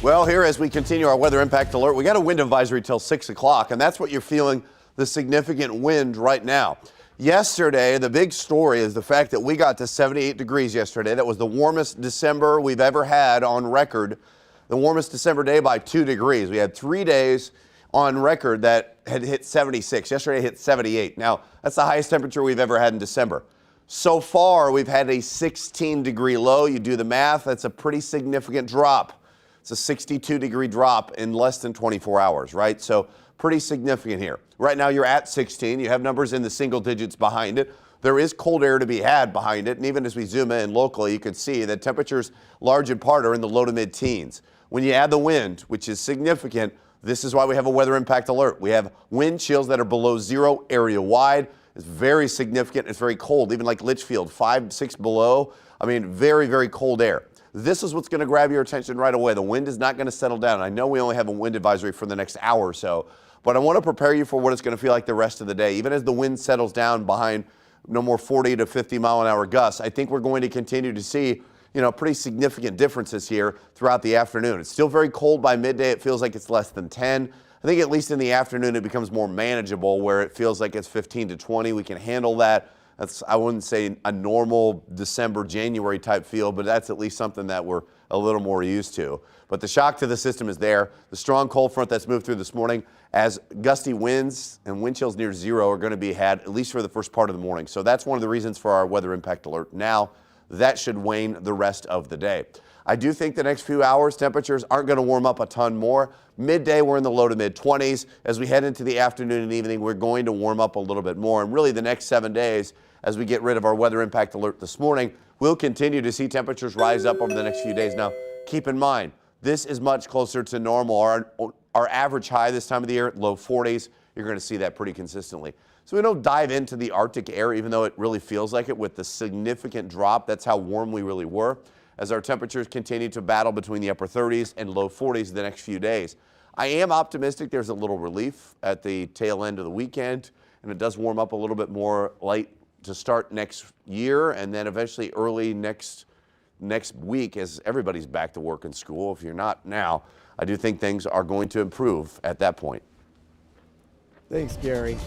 Well, here as we continue our weather impact alert, we got a wind advisory till 6 o'clock, and that's what you're feeling, the significant wind right now. Yesterday, the big story is the fact that we got to 78 degrees yesterday. That was the warmest December we've ever had on record, the warmest December day by 2 degrees. We had 3 days on record that had hit 76. Yesterday hit 78. Now, that's the highest temperature we've ever had in December. So far, we've had a 16-degree low. You do the math, that's a pretty significant drop. It's a 62-degree drop in less than 24 hours, right? So pretty significant here. Right now, you're at 16. You have numbers in the single digits behind it. There is cold air to be had behind it. And even as we zoom in locally, you can see that temperatures large in part are in the low to mid-teens. When you add the wind, which is significant, this is why we have a weather impact alert. We have wind chills that are below zero area-wide. It's very significant. It's very cold, even like Litchfield, 5, 6 below. I mean, very, very cold air. This is what's going to grab your attention right away. The wind is not going to settle down. I know we only have a wind advisory for the next hour or so, but I want to prepare you for what it's going to feel like the rest of the day. Even as the wind settles down behind no more 40 to 50 mile an hour gusts, I think we're going to continue to see, pretty significant differences here throughout the afternoon. It's still very cold by midday. It feels like it's less than 10. I think at least in the afternoon it becomes more manageable where it feels like it's 15 to 20. We can handle that. That's, I wouldn't say a normal December, January type feel, but that's at least something that we're a little more used to. But the shock to the system is there. The strong cold front that's moved through this morning, as gusty winds and wind chills near zero are going to be had at least for the first part of the morning. So that's one of the reasons for our weather impact alert now. That should wane the rest of the day. I do think the next few hours temperatures aren't going to warm up a ton more. Midday, we're in the low to mid 20s. As we head into the afternoon and evening, we're going to warm up a little bit more. And really the next 7 days, as we get rid of our weather impact alert this morning, we'll continue to see temperatures rise up over the next few days. Now, keep in mind, this is much closer to normal. Our average high this time of the year, low 40s, you're going to see that pretty consistently. So we don't dive into the Arctic air, even though it really feels like it with the significant drop. That's how warm we really were, as our temperatures continue to battle between the upper 30s and low 40s the next few days. I am optimistic there's a little relief at the tail end of the weekend, and it does warm up a little bit more light to start next year, and then eventually early next week as everybody's back to work and school. If you're not now, I do think things are going to improve at that point. Thanks, Gary.